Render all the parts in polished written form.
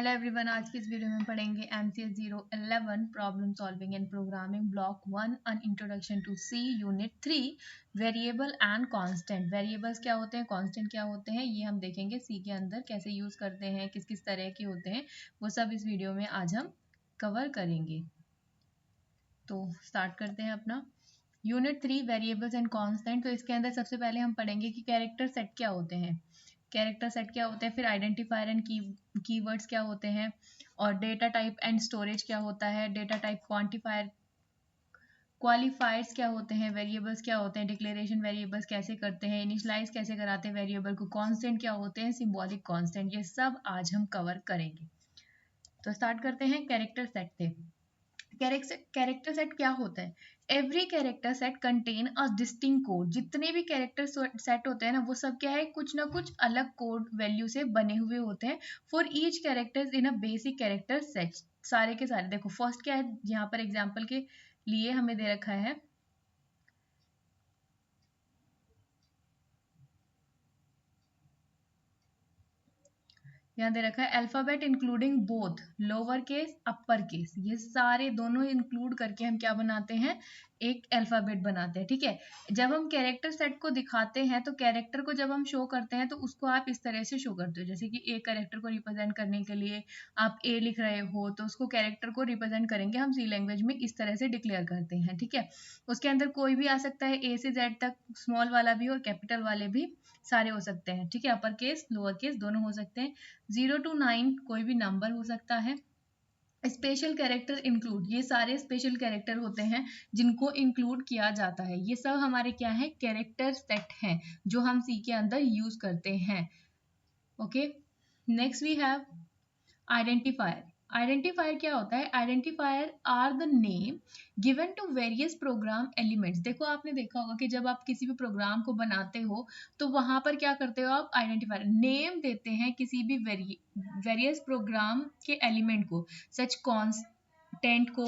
Hello everyone, आज की इस वीडियो में पढ़ेंगे MCS 011 problem solving and programming block 1 an introduction to C unit 3 variable and constant. Variables क्या होते हैं, कांस्टेंट क्या होते हैं, ये हम देखेंगे सी के अंदर कैसे यूज करते हैं, किस किस तरह के होते हैं, वो सब इस वीडियो में आज हम कवर करेंगे। तो स्टार्ट करते हैं अपना यूनिट 3 वेरिएबल्स एंड कांस्टेंट। तो इसके अंदर सबसे पहले हम पढ़ेंगे कि कैरेक्टर सेट क्या होते हैं, कैरेक्टर सेट क्या होते हैं, फिर आइडेंटिफायर एंड कीवर्ड्स क्या होते हैं, और डेटा टाइप एंड स्टोरेज क्या होता है, डेटा टाइप क्वांटिफायर क्वालिफायर्स क्या होते हैं, वेरिएबल्स क्या होते हैं, डिक्लेरेशन वेरिएबल्स कैसे करते हैं, इनिशियलाइज कैसे कराते हैं वेरिएबल को, कांस्टेंट क्या होते हैं, सिंबॉलिक कांस्टेंट, ये सब आज हम कवर करेंगे। तो स्टार्ट करते हैं कैरेक्टर सेट से। कैरेक्टर सेट क्या होता है? Every character set contain a distinct code. जितने भी कैरेक्टर सेट होते हैं ना, वो सब क्या है, कुछ ना कुछ अलग कोड वैल्यू से बने हुए होते हैं। For each character in a basic character set, सारे के सारे। देखो फर्स्ट क्या है, यहाँ पर एग्जाम्पल के लिए हमें दे रखा है, यहाँ दे रखा है alphabet including both lower case upper case, ये सारे दोनों इंक्लूड करके हम क्या बनाते हैं, एक अल्फाबेट बनाते हैं। ठीक है, जब हम कैरेक्टर सेट को दिखाते हैं तो कैरेक्टर को जब हम शो करते हैं तो उसको आप इस तरह से शो करते हो, जैसे कि ए कैरेक्टर को रिप्रेजेंट करने के लिए आप ए लिख रहे हो तो उसको कैरेक्टर को रिप्रेजेंट करेंगे हम सी लैंग्वेज में, इस तरह से डिक्लेयर करते हैं। ठीक है, उसके अंदर कोई भी आ सकता है, ए से जेड तक, स्मॉल वाला भी और कैपिटल वाले भी सारे हो सकते हैं। ठीक है, अपर केस लोअर केस दोनों हो सकते हैं। 0 to 9 कोई भी नंबर हो सकता है। स्पेशल कैरेक्टर इंक्लूड, ये सारे स्पेशल कैरेक्टर होते हैं जिनको इंक्लूड किया जाता है। ये सब हमारे क्या है, कैरेक्टर सेट हैं जो हम सी के अंदर यूज करते हैं। Okay, next we have identifier. Identifier क्या होता है? Identifier are the name given to various program elements. देखो आपने देखा होगा कि जब आप किसी भी प्रोग्राम को बनाते हो तो वहां पर क्या करते हो, आप आइडेंटिफायर नेम देते हैं किसी भी वेरियस प्रोग्राम के एलिमेंट को, सच टेंट को,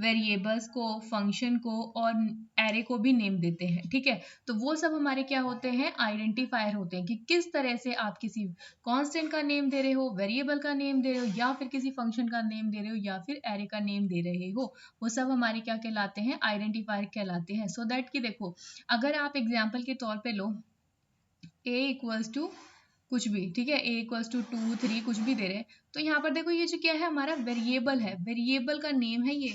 वेरिएबल्स को, फंक्शन को और एरे को भी नेम देते हैं। ठीक है, तो वो सब हमारे क्या होते हैं, आइडेंटिफायर होते हैं कि किस तरह से आप किसी कांस्टेंट का नेम दे रहे हो, वेरिएबल का नेम दे रहे हो, या फिर किसी फंक्शन का नेम दे रहे हो, या फिर एरे का नेम दे रहे हो, वो सब हमारे क्या कहलाते हैं, आइडेंटिफायर कहलाते हैं। सो दैट कि देखो, अगर आप एग्जाम्पल के तौर पे लो a इक्वल्स टू कुछ भी, ठीक है, a इक्वल्स टू 2 3 कुछ भी दे रहे हैं, तो यहाँ पर देखो ये जो क्या है, हमारा वेरिएबल है, वेरिएबल का नेम है ये,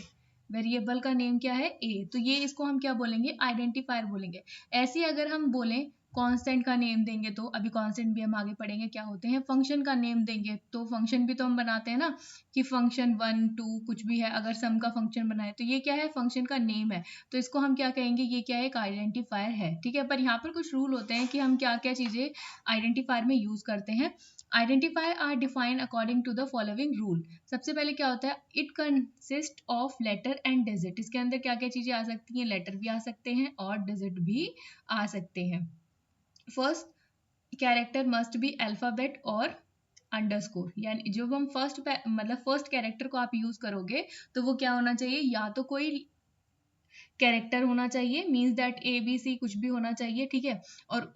वेरिएबल का नेम क्या है, a, तो ये इसको हम क्या बोलेंगे, आइडेंटिफायर बोलेंगे। ऐसे अगर हम बोलें कांस्टेंट का नेम देंगे, तो अभी कांस्टेंट भी हम आगे पढ़ेंगे क्या होते हैं, फंक्शन का नेम देंगे, तो फंक्शन भी तो हम बनाते हैं ना, कि फंक्शन 1 2 कुछ भी है, अगर सम का फंक्शन बनाए तो ये क्या है, फंक्शन का नेम है, तो इसको हम क्या कहेंगे, ये क्या है, एक आइडेंटिफायर है। ठीक है, पर यहाँ पर कुछ रूल होते हैं कि हम क्या क्या चीजें आइडेंटिफायर में यूज करते हैं। Identifier are defined according to the following rule. सबसे पहले क्या होता है, it consist of letter and digit. इसके अंदर क्या क्या चीजें आ सकती हैं, लेटर भी आ सकते हैं और डिजिट भी आ सकते हैं। First character must be alphabet और अंडरस्कोर, यानी जब हम फर्स्ट कैरेक्टर को आप यूज करोगे तो वो क्या होना चाहिए, या तो कोई कैरेक्टर होना चाहिए, मीन्स दैट ABC कुछ भी होना चाहिए। ठीक है, और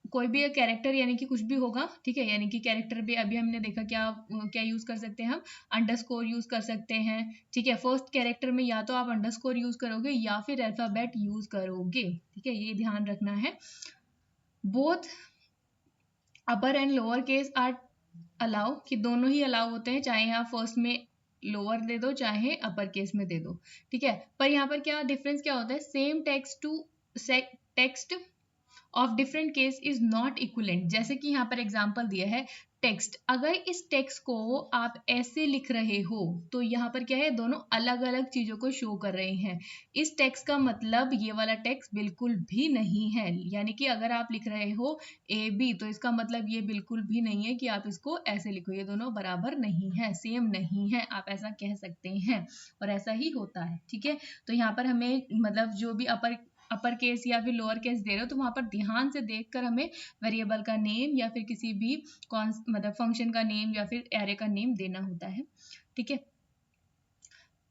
कोई भी कैरेक्टर यानी कि कुछ भी होगा। ठीक है, यानी कि कैरेक्टर भी अभी हमने देखा क्या क्या यूज कर सकते हैं हम, अंडरस्कोर यूज कर सकते हैं। ठीक है, फर्स्ट कैरेक्टर में या तो आप अंडरस्कोर यूज करोगे या फिर अल्फाबेट यूज करोगे। ठीक है, ये ध्यान रखना है। Both upper and lower case are allow, कि दोनों ही अलाउ होते हैं, चाहे आप फर्स्ट में लोअर दे दो चाहे अपर केस में दे दो। ठीक है, पर यहाँ पर क्या डिफरेंस क्या होता है, same text of different case is not equivalent. जैसे कि यहाँ पर एग्जाम्पल दिया है टेक्स्ट, अगर इस टेक्स्ट को आप ऐसे लिख रहे हो तो यहाँ पर क्या है, दोनों अलग अलग चीजों को शो कर रहे हैं। इस टेक्स्ट का मतलब ये वाला टेक्स्ट बिल्कुल भी नहीं है, यानी कि अगर आप लिख रहे हो AB तो इसका मतलब ये बिल्कुल भी नहीं है कि आप इसको ऐसे लिखो, ये दोनों बराबर नहीं है, सेम नहीं है, आप ऐसा कह सकते हैं और ऐसा ही होता है। ठीक है, तो यहाँ पर हमें मतलब जो भी अपर केस या फिर लोअर केस दे रहे हो तो वहां पर ध्यान से देखकर हमें वेरिएबल का नेम या फिर किसी भी मतलब फंक्शन का नेम या फिर एरे का नेम देना होता है। ठीक है,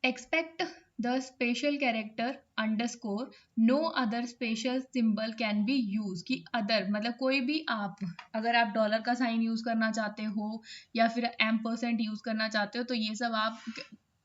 expect the special character underscore no other special symbol can be use, कि अदर मतलब कोई भी आप, अगर आप डॉलर का साइन यूज करना चाहते हो या फिर एम% यूज करना चाहते हो, तो ये सब आप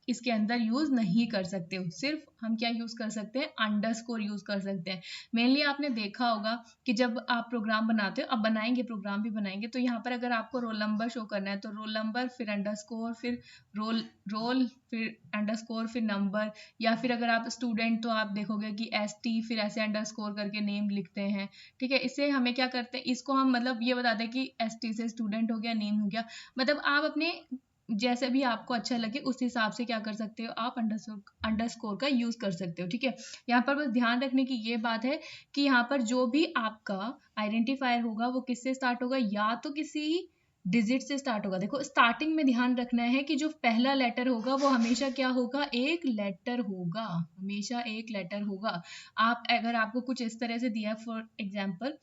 इसके अंदर यूज नहीं कर सकते हो। सिर्फ हम क्या यूज कर सकते हैं, अंडरस्कोर यूज कर सकते हैं। मेनली आपने देखा होगा कि जब आप प्रोग्राम बनाते हो, अब बनाएंगे प्रोग्राम भी बनाएंगे, तो यहाँ पर अगर आपको रोल नंबर शो करना है तो रोल नंबर फिर अंडरस्कोर फिर रोल फिर अंडरस्कोर फिर नंबर, या फिर अगर आप स्टूडेंट तो आप देखोगे कि ST फिर ऐसे अंडरस्कोर करके नेम लिखते हैं। ठीक है, इससे हमें क्या करते हैं, इसको हम मतलब ये बताते हैं कि ST से स्टूडेंट हो गया, नेम हो गया। मतलब आप अपने जैसे भी आपको अच्छा लगे उस हिसाब से क्या कर सकते हो, आप अंडरस्कोर का यूज कर सकते हो। ठीक है, यहाँ पर बस ध्यान रखने की ये बात है कि यहाँ पर जो भी आपका आइडेंटिफायर होगा वो किससे स्टार्ट होगा, या तो किसी डिजिट से स्टार्ट होगा। देखो स्टार्टिंग में ध्यान रखना है कि जो पहला लेटर होगा वो हमेशा क्या होगा, एक लेटर होगा, हमेशा एक लेटर होगा। आप अगर आपको कुछ इस तरह से दिया, फॉर एग्जाम्पल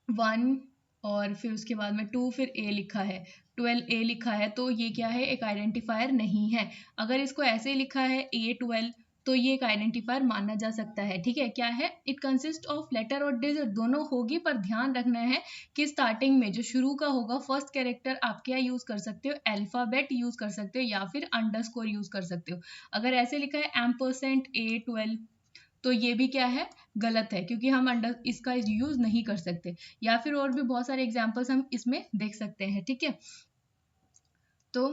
1 और फिर उसके बाद में 2 फिर A लिखा है, 12A लिखा है, तो ये क्या है, एक आइडेंटिफायर नहीं है। अगर इसको ऐसे लिखा है A12, तो ये एक आइडेंटिफायर माना जा सकता है। ठीक है, क्या है, इट कंसिस्ट ऑफ लेटर और डिजिट, दोनों होगी, पर ध्यान रखना है कि स्टार्टिंग में जो शुरू का होगा फर्स्ट कैरेक्टर आप क्या यूज कर सकते हो, अल्फाबेट यूज कर सकते हो या फिर अंडरस्कोर यूज कर सकते हो। अगर ऐसे लिखा है %A12, तो ये भी क्या है, गलत है, क्योंकि हम अंडर इसका यूज नहीं कर सकते। या फिर और भी बहुत सारे एग्जांपल्स हम इसमें देख सकते हैं। ठीक है, तो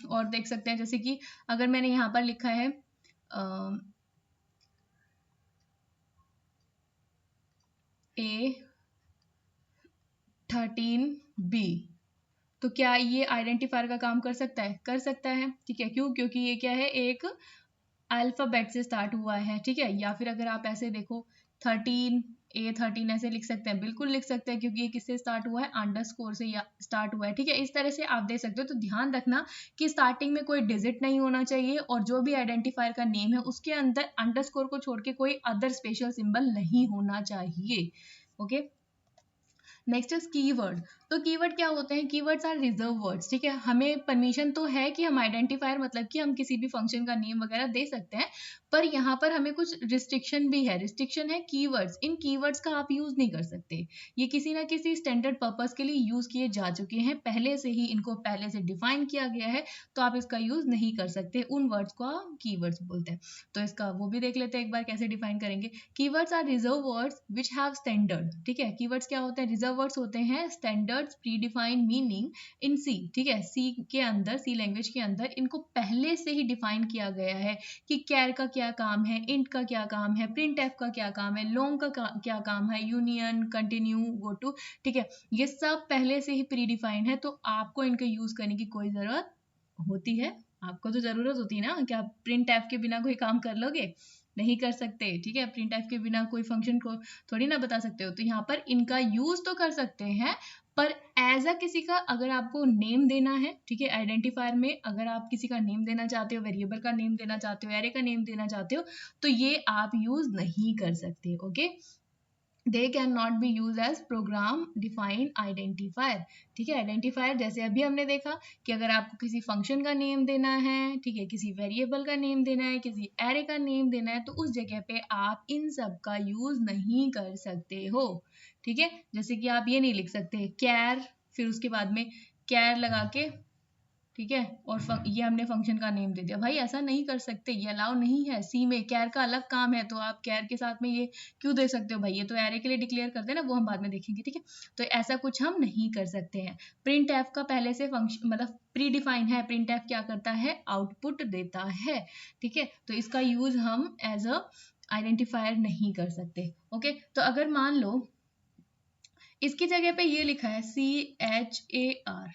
और देख सकते हैं, जैसे कि अगर मैंने यहाँ पर लिखा है A13B, तो क्या ये आइडेंटिफायर का काम कर सकता है, कर सकता है। ठीक है, क्यों, क्योंकि ये क्या है, एक अल्फाबेट से स्टार्ट हुआ है। ठीक है, या फिर अगर आप ऐसे देखो 13 ऐसे लिख सकते हैं, बिल्कुल लिख सकते हैं, क्योंकि ये किससे स्टार्ट हुआ है, अंडरस्कोर से या स्टार्ट हुआ है। ठीक है, इस तरह से आप दे सकते हो। तो ध्यान रखना कि स्टार्टिंग में कोई डिजिट नहीं होना चाहिए, और जो भी आइडेंटिफायर का नेम है उसके अंदर अंडरस्कोर को छोड़ के कोई अदर स्पेशल सिंबल नहीं होना चाहिए। Okay, next is keyword. तो कीवर्ड क्या होते हैं, कीवर्ड्स आर रिजर्व वर्ड्स। ठीक है, हमें परमिशन तो है कि हम आइडेंटिफायर मतलब कि हम किसी भी फंक्शन का नेम वगैरह दे सकते हैं, पर यहाँ पर हमें कुछ रिस्ट्रिक्शन भी है। रिस्ट्रिक्शन है कीवर्ड्स, इन कीवर्ड्स का आप यूज नहीं कर सकते। ये किसी ना किसी स्टैंडर्ड पर्पस के लिए यूज किए जा चुके हैं, पहले से ही इनको पहले से डिफाइन किया गया है, तो आप इसका यूज नहीं कर सकते। उन वर्ड्स को हम कीवर्ड्स बोलते हैं। तो इसका वो भी देख लेते हैं एक बार, कैसे डिफाइन करेंगे। Keywords are reserve words which have standard. ठीक है, कीवर्ड्स क्या होते हैं, रिजर्व वर्ड्स होते हैं standards predefined meaning in C. ठीक है, सी के अंदर, सी लैंग्वेज के अंदर इनको पहले से ही डिफाइन किया गया है कि कैर का क्या काम है, इंट का क्या काम है, प्रिंट एफ का क्या काम है, लॉन्ग का क्या काम है, यूनियन, कंटिन्यू, गो टू। ठीक है, ये सब पहले से ही प्री डिफाइंड है, तो आपको इनका यूज करने की कोई जरूरत होती है, आपको तो जरूरत होती है ना, क्या प्रिंट एफ के बिना कोई काम कर लोगे, नहीं कर सकते। ठीक है, प्रिंट एफ के बिना कोई फंक्शन को थोड़ी ना बता सकते हो। तो यहाँ पर इनका यूज तो कर सकते हैं, पर एज अ किसी का अगर आपको नेम देना है, ठीक है, आइडेंटिफायर में अगर आप किसी का नेम देना चाहते हो, वेरिएबल का नेम देना चाहते हो, एरे का नेम देना चाहते हो, तो ये आप यूज नहीं कर सकते। Okay, they can not be use as program defined identifier. ठीक है, आइडेंटिफायर जैसे अभी हमने देखा कि अगर आपको किसी फंक्शन का नेम देना है, ठीक है, किसी वेरिएबल का नेम देना है, किसी एरे का नेम देना है, तो उस जगह पे आप इन सब का यूज नहीं कर सकते हो। ठीक है, जैसे कि आप ये नहीं लिख सकते कैर फिर उसके बाद में कैर लगा के, ठीक है, और ये हमने फंक्शन का नेम दे दिया, भाई ऐसा नहीं कर सकते, ये अलाउ नहीं है। सी में कैर का अलग काम है, तो आप कैर के साथ में ये क्यों दे सकते हो भाई, ये तो एरे के लिए डिक्लेयर करते हैं ना, वो हम बाद में देखेंगे। ठीक है, तो ऐसा कुछ हम नहीं कर सकते हैं। प्रिंट एफ का पहले से फंक्शन मतलब प्री डिफाइन है, प्रिंट एफ क्या करता है, आउटपुट देता है। ठीक है, तो इसका यूज हम एज अ आइडेंटिफायर नहीं कर सकते। ओके, तो अगर मान लो इसकी जगह पे ये लिखा है CHAR,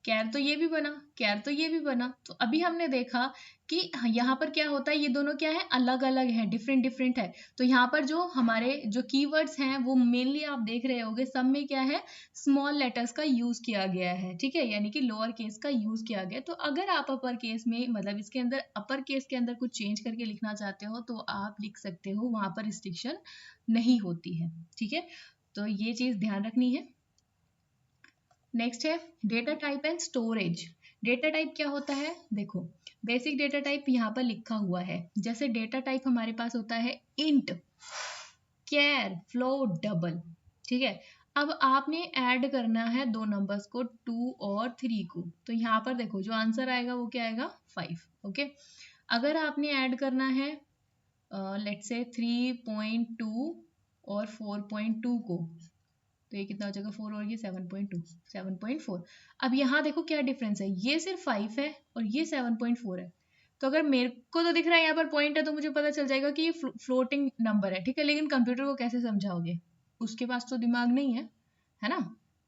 कैर तो ये भी बना, कैर तो ये भी बना, तो अभी हमने देखा कि यहाँ पर क्या होता है, ये दोनों क्या है, अलग अलग है, डिफरेंट डिफरेंट है। तो यहाँ पर जो हमारे जो कीवर्ड्स हैं वो मेनली आप देख रहे होंगे, सब में क्या है, स्मॉल लेटर्स का यूज किया गया है। ठीक है, यानी कि लोअर केस का यूज किया गया। तो अगर आप अपर केस में मतलब इसके अंदर अपर केस के अंदर कुछ चेंज करके लिखना चाहते हो तो आप लिख सकते हो, वहां पर रिस्ट्रिक्शन नहीं होती है। ठीक है, तो ये चीज ध्यान रखनी है। नेक्स्ट है data type and storage. Data type क्या होता है, देखो बेसिक डेटा टाइप यहाँ पर लिखा हुआ है। जैसे डेटा टाइप हमारे पास होता है इंट, कैर, फ्लोट, डबल, ठीक है। अब आपने ऐड करना है दो नंबर्स को 2 और 3 को, तो यहाँ पर देखो जो आंसर आएगा वो क्या आएगा 5, ओके। अगर आपने ऐड करना है लेट्स से 3.2 और 4.2 को, तो ये कितना हो जाएगा 4 और ये 7.2, 7.4। अब यहाँ देखो क्या डिफरेंस है, ये सिर्फ 5 है और ये 7.4 है। तो अगर मेरे को तो दिख रहा है यहाँ पर पॉइंट है, तो मुझे पता चल जाएगा कि ये फ्लोटिंग नंबर है, ठीक है। लेकिन कंप्यूटर को कैसे समझाओगे, उसके पास तो दिमाग नहीं है ना।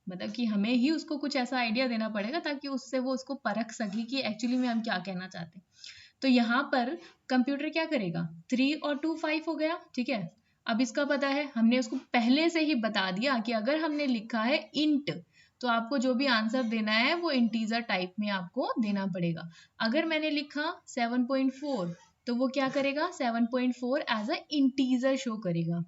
मतलब कि हमें ही उसको कुछ ऐसा आइडिया देना पड़ेगा ताकि उससे वो उसको परख सके कि एक्चुअली में हम क्या कहना चाहते हैं। तो यहाँ पर कंप्यूटर क्या करेगा, 3 और 2 5 हो गया, ठीक है। अब इसका पता है, हमने उसको पहले से ही बता दिया कि अगर हमने लिखा है इंट, तो आपको जो भी आंसर देना है वो इंटीजर टाइप में आपको देना पड़ेगा। अगर मैंने लिखा 7.4, तो वो क्या करेगा, 7.4 एज अ इंटीजर शो करेगा।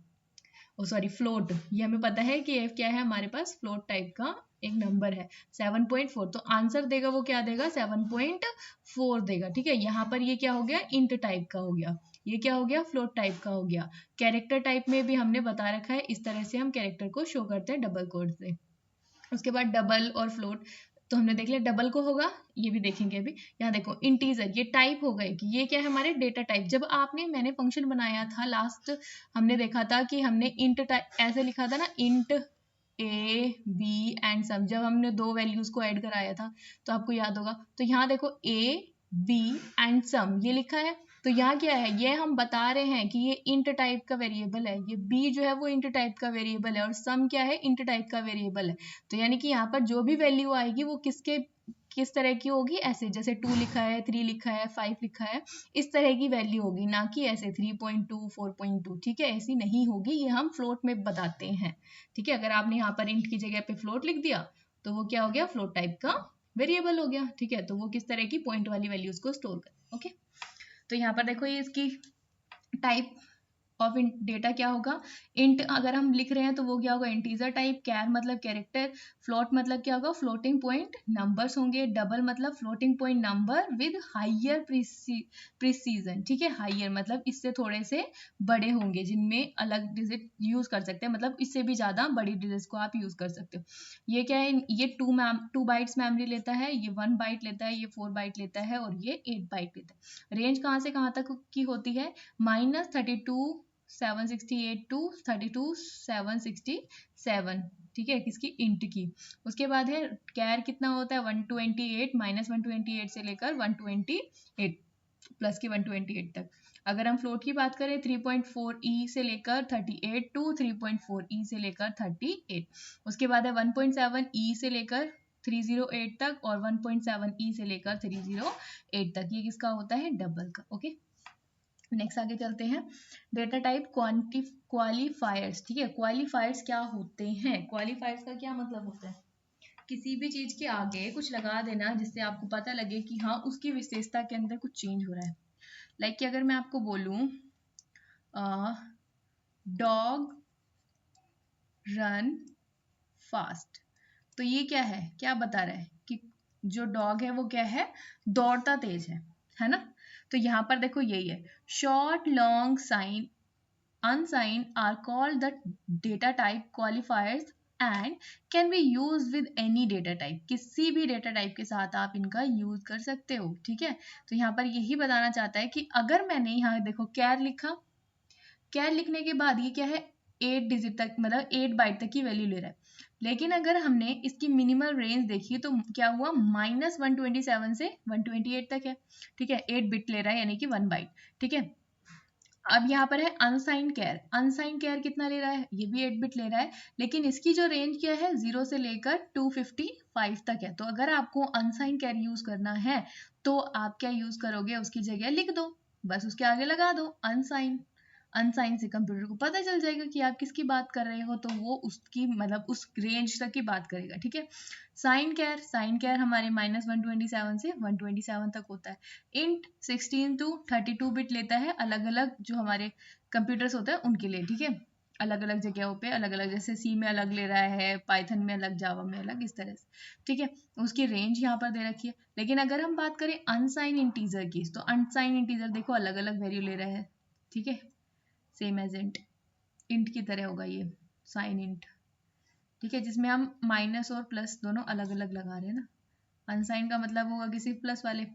ओ सॉरी फ्लोट, ये हमें पता है कि f क्या है हमारे पास, फ्लोट टाइप का एक नंबर है 7.4, तो आंसर देगा वो क्या देगा 7.4 देगा, ठीक है। यहाँ पर ये क्या हो गया, इंट टाइप का हो गया, ये क्या हो गया, फ्लोट टाइप का हो गया। कैरेक्टर टाइप में भी हमने बता रखा है, इस तरह से हम कैरेक्टर को शो करते हैं डबल कोड से। उसके बाद डबल और फ्लोट तो हमने देख लिया, डबल को होगा, ये भी देखेंगे अभी। यहाँ देखो इंटीजर, ये टाइप हो गए कि ये क्या है हमारे डेटा टाइप। जब मैंने फंक्शन बनाया था लास्ट, हमने देखा था कि हमने इंट टाइप ऐसे लिखा था ना, int a b and sum, जब हमने दो वैल्यूज को ऐड कराया था, तो आपको याद होगा। तो यहाँ देखो ए बी एंड सम ये लिखा है, तो यहाँ क्या है, ये हम बता रहे हैं कि ये इंट टाइप का वेरिएबल है, ये बी जो है वो इंट टाइप का वेरिएबल है, और सम क्या है, इंट टाइप का वेरिएबल है। तो यानी कि यहाँ पर जो भी वैल्यू आएगी वो किस तरह की होगी, ऐसे जैसे 2 लिखा है, 3 लिखा है, 5 लिखा है, इस तरह की वैल्यू होगी, ना कि ऐसे 3.2 4.2, ठीक है। ऐसी नहीं होगी, ये हम फ्लोट में बताते हैं, ठीक है। अगर आपने यहाँ पर इंट की जगह पे फ्लोट लिख दिया, तो वो क्या हो गया, फ्लोट टाइप का वेरिएबल हो गया, ठीक है। तो वो किस तरह की पॉइंट वाली वैल्यूज को स्टोर कर, ओके। तो यहाँ पर देखो ये इसकी टाइप ऑफ डेटा क्या होगा, इंट अगर हम लिख रहे हैं तो वो क्या होगा, इंटीजर टाइप। कैर मतलब कैरेक्टर, फ्लोट मतलब क्या होगा, फ्लोटिंग पॉइंट नंबर्स होंगे। डबल मतलब floating point number with higher precision, ठीक है। हाइयर मतलब इससे थोड़े से बड़े होंगे, जिनमें अलग डिजिट यूज कर सकते हैं, मतलब इससे भी ज्यादा बड़ी डिजिट को आप यूज कर सकते हो। ये क्या है, ये 2 बाइट्स मेमोरी लेता है, ये 1 बाइट लेता है, ये 4 बाइट लेता है, और ये 8 बाइट लेता है। रेंज कहाँ से कहाँ तक की होती है, -32 768 टू 32 767, ठीक है, किसकी, इंट की। उसके बाद है कैर कितना होता है, 128 -128 से लेकर 128 प्लस की 128 तक। अगर हम फ्लोट की बात करें 3.4 ई से लेकर 38 टू 3.4 ई से लेकर 38। उसके बाद है 1.7 ई से लेकर 308 तक, और 1.7 ई से लेकर 308 तक, ये किसका होता है, डबल का, ओके। नेक्स्ट आगे चलते हैं, डेटा टाइप क्वालिफायर्स, ठीक है। क्वालिफायर्स क्या होते हैं, क्वालिफायर्स का क्या मतलब होता है, किसी भी चीज के आगे कुछ लगा देना जिससे आपको पता लगे कि हाँ उसकी विशेषता के अंदर कुछ चेंज हो रहा है। लाइक कि अगर मैं आपको बोलूं डॉग रन फास्ट, तो ये क्या है, क्या बता रहा है कि जो डॉग है वो क्या है, दौड़ता तेज है ना। तो यहाँ पर देखो यही है, short long sign unsigned are called the data type qualifiers and can be used with any data type, किसी भी डेटा टाइप के साथ आप इनका यूज कर सकते हो, ठीक है। तो यहाँ पर यही बताना चाहता है कि अगर मैंने यहाँ देखो कैर लिखा, कैर लिखने के बाद ये क्या है, 8 डिजिट तक, मतलब 8 बाइट तक की वैल्यू ले रहा है। लेकिन अगर हमने इसकी मिनिमल रेंज देखी तो क्या हुआ, -127 से 128 तक है, ठीक है। 8 बिट ले रहा है यानी कि 1 बाइट, ठीक है। अब यहाँ पर है अनसाइंड कैर, अनसाइंड कैर कितना ले रहा है, ये भी 8 बिट ले रहा है, लेकिन इसकी जो रेंज क्या है 0 से लेकर 255 तक है। तो अगर आपको अनसाइंड कैर यूज करना है तो आप क्या यूज करोगे, उसकी जगह लिख दो, बस उसके आगे लगा दो अनसाइंड। अनसाइंड से कंप्यूटर को पता चल जाएगा कि आप किसकी बात कर रहे हो, तो वो उसकी मतलब उस रेंज तक की बात करेगा, ठीक है। साइन कैर हमारे -127 से 127 तक होता है। इंट 16 to 32 बिट लेता है, अलग अलग जो हमारे कंप्यूटर्स होते हैं उनके लिए, ठीक है। अलग अलग जगहों पे अलग अलग, जैसे सी में अलग ले रहा है, पाइथन में अलग, जावा में अलग, इस तरह से, ठीक है। उसकी रेंज यहाँ पर दे रखी है। लेकिन अगर हम बात करें अनसाइन इंटीजर की, तो अनसाइन इंटीजर देखो अलग अलग वैल्यू ले रहा है, ठीक है, सेम एज इंट की तरह होगा ये साइन इंट, ठीक है, जिसमें हम माइनस और प्लस दोनों अलग अलग लगा रहे हैं ना। अनसाइन का मतलब होगा कि सिर्फ प्लस वाले।